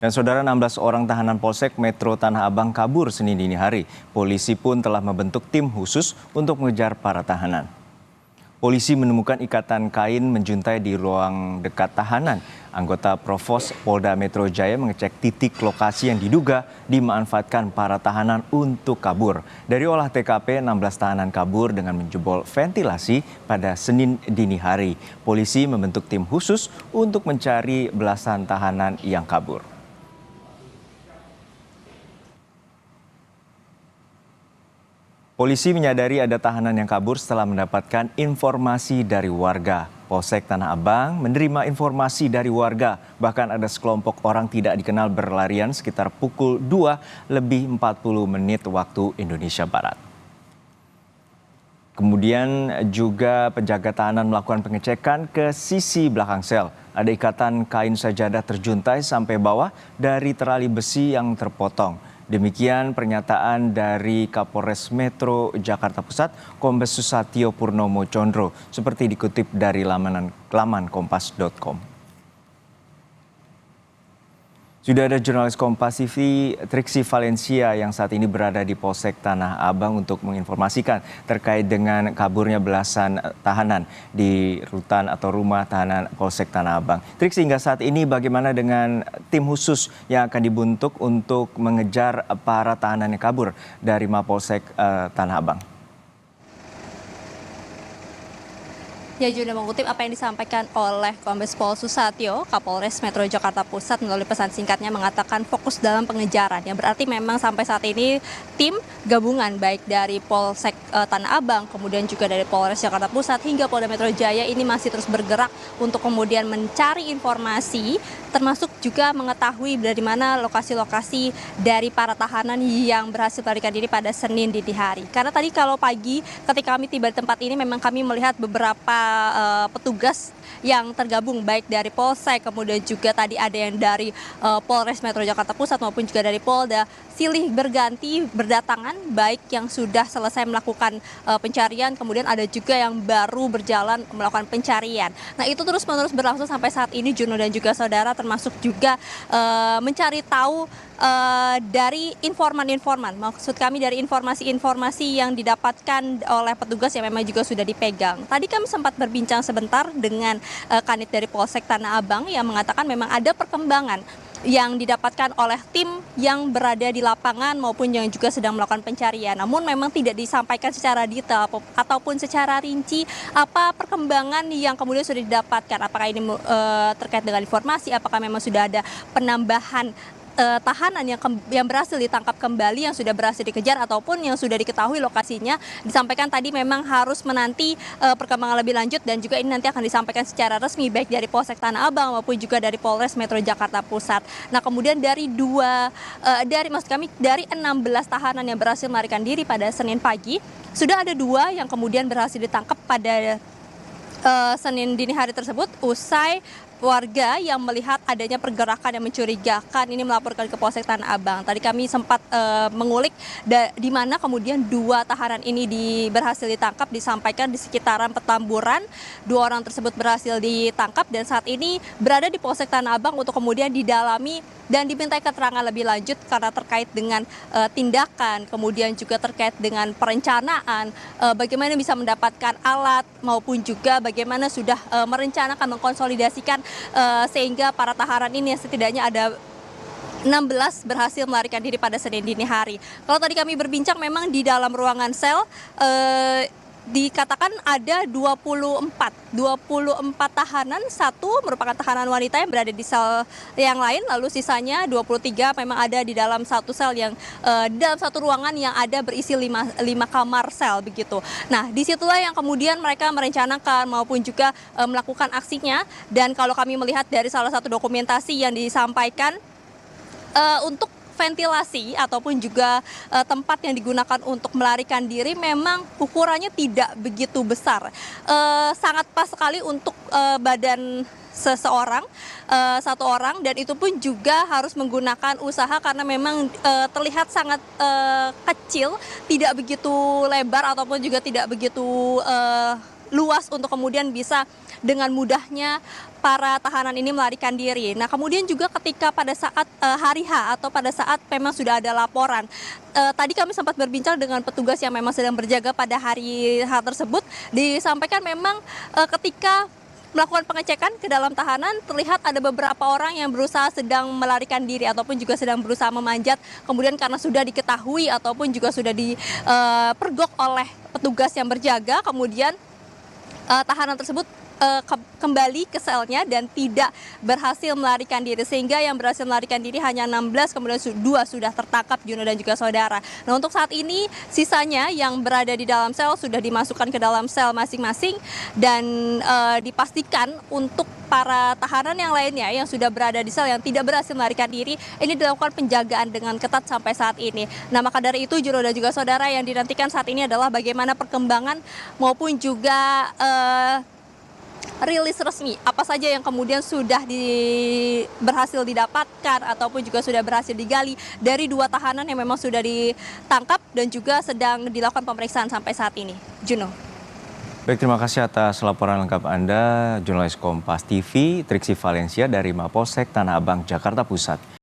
Dan saudara 16 orang tahanan Polsek Metro Tanah Abang kabur Senin dini hari. Polisi pun telah membentuk tim khusus untuk mengejar para tahanan. Polisi menemukan ikatan kain menjuntai di ruang dekat tahanan. Anggota Provos Polda Metro Jaya mengecek titik lokasi yang diduga dimanfaatkan para tahanan untuk kabur. Dari olah TKP, 16 tahanan kabur dengan menjebol ventilasi pada Senin dini hari. Polisi membentuk tim khusus untuk mencari belasan tahanan yang kabur. Polisi menyadari ada tahanan yang kabur setelah mendapatkan informasi dari warga. Polsek Tanah Abang menerima informasi dari warga, bahkan ada sekelompok orang tidak dikenal berlarian sekitar pukul 2:40 waktu Indonesia Barat. Kemudian juga penjaga tahanan melakukan pengecekan ke sisi belakang sel. Ada ikatan kain sajadah terjuntai sampai bawah dari terali besi yang terpotong. Demikian pernyataan dari Kapolres Metro Jakarta Pusat, Kombes Susatyo Purnomo Condro, seperti dikutip dari laman kompas.com. Sudah ada jurnalis Kompas TV Triksi Valencia yang saat ini berada di Polsek Tanah Abang untuk menginformasikan terkait dengan kaburnya belasan tahanan di rutan atau rumah tahanan Polsek Tanah Abang. Triksi, hingga saat ini bagaimana dengan tim khusus yang akan dibentuk untuk mengejar para tahanan yang kabur dari Mapolsek Tanah Abang? Ya, juga mengutip apa yang disampaikan oleh Kombes Pol Susatyo, Kapolres Metro Jakarta Pusat melalui pesan singkatnya mengatakan fokus dalam pengejaran. Yang berarti memang sampai saat ini tim gabungan baik dari Polsek Tanah Abang, kemudian juga dari Polres Jakarta Pusat hingga Polda Metro Jaya ini masih terus bergerak untuk kemudian mencari informasi, termasuk juga mengetahui dari mana lokasi-lokasi dari para tahanan yang berhasil melarikan diri pada Senin dini hari. Karena tadi kalau pagi ketika kami tiba di tempat ini memang kami melihat beberapa petugas yang tergabung baik dari Polsek, kemudian juga tadi ada yang dari Polres Metro Jakarta Pusat maupun juga dari Polda, silih berganti berdatangan, baik yang sudah selesai melakukan pencarian, kemudian ada juga yang baru berjalan melakukan pencarian. Nah, itu terus-menerus berlangsung sampai saat ini, Juno dan juga saudara, termasuk juga mencari tahu dari informan-informan. Maksud kami dari informasi-informasi yang didapatkan oleh petugas yang memang juga sudah dipegang. Tadi kami sempat berbincang sebentar dengan Kanit dari Polsek Tanah Abang yang mengatakan memang ada perkembangan yang didapatkan oleh tim yang berada di lapangan maupun yang juga sedang melakukan pencarian. Namun memang tidak disampaikan secara detail ataupun secara rinci apa perkembangan yang kemudian sudah didapatkan. Apakah ini terkait dengan informasi, apakah memang sudah ada penambahan tahanan yang berhasil ditangkap kembali, yang sudah berhasil dikejar ataupun yang sudah diketahui lokasinya. Disampaikan tadi memang harus menanti perkembangan lebih lanjut dan juga ini nanti akan disampaikan secara resmi baik dari Polsek Tanah Abang maupun juga dari Polres Metro Jakarta Pusat. Nah, kemudian dari 16 tahanan yang berhasil melarikan diri pada Senin pagi, sudah ada 2 yang kemudian berhasil ditangkap pada Senin dini hari tersebut usai warga yang melihat adanya pergerakan yang mencurigakan ini melaporkan ke Polsek Tanah Abang. Tadi kami sempat mengulik di mana kemudian 2 tahanan ini berhasil ditangkap, disampaikan di sekitaran Petamburan. 2 orang tersebut berhasil ditangkap dan saat ini berada di Polsek Tanah Abang untuk kemudian didalami dan dimintai keterangan lebih lanjut karena terkait dengan tindakan, kemudian juga terkait dengan perencanaan, bagaimana bisa mendapatkan alat maupun juga bagaimana sudah merencanakan mengkonsolidasikan sehingga para tahanan ini setidaknya ada 16 berhasil melarikan diri pada Senin dini hari. Kalau tadi kami berbincang memang di dalam ruangan sel dikatakan ada 24 tahanan, 1 merupakan tahanan wanita yang berada di sel yang lain, lalu sisanya 23 memang ada di dalam satu sel yang dalam satu ruangan yang ada berisi 5 kamar sel begitu. Nah, disitulah yang kemudian mereka merencanakan maupun juga melakukan aksinya, dan kalau kami melihat dari salah satu dokumentasi yang disampaikan untuk ventilasi ataupun juga tempat yang digunakan untuk melarikan diri memang ukurannya tidak begitu besar, sangat pas sekali untuk badan seseorang, 1 orang, dan itu pun juga harus menggunakan usaha karena memang terlihat sangat kecil, tidak begitu lebar ataupun juga tidak begitu luas untuk kemudian bisa dengan mudahnya para tahanan ini melarikan diri. Nah, kemudian juga ketika pada saat hari H atau pada saat memang sudah ada laporan, tadi kami sempat berbincang dengan petugas yang memang sedang berjaga pada hari H tersebut, disampaikan memang ketika melakukan pengecekan ke dalam tahanan, terlihat ada beberapa orang yang berusaha sedang melarikan diri ataupun juga sedang berusaha memanjat. Kemudian karena sudah diketahui ataupun juga sudah dipergok oleh petugas yang berjaga, kemudian tahanan tersebut kembali ke selnya dan tidak berhasil melarikan diri, sehingga yang berhasil melarikan diri hanya 16, kemudian 2 sudah tertangkap, Juno dan juga saudara. Nah, untuk saat ini sisanya yang berada di dalam sel sudah dimasukkan ke dalam sel masing-masing dan dipastikan untuk para tahanan yang lainnya yang sudah berada di sel yang tidak berhasil melarikan diri, ini dilakukan penjagaan dengan ketat sampai saat ini. Nah, maka dari itu Juno dan juga saudara, yang dinantikan saat ini adalah bagaimana perkembangan maupun juga rilis resmi apa saja yang kemudian sudah berhasil didapatkan ataupun juga sudah berhasil digali dari 2 tahanan yang memang sudah ditangkap dan juga sedang dilakukan pemeriksaan sampai saat ini. Juno. Baik, terima kasih atas laporan lengkap Anda, jurnalis Kompas TV, Triksi Valencia dari Mapolsek Tanah Abang, Jakarta Pusat.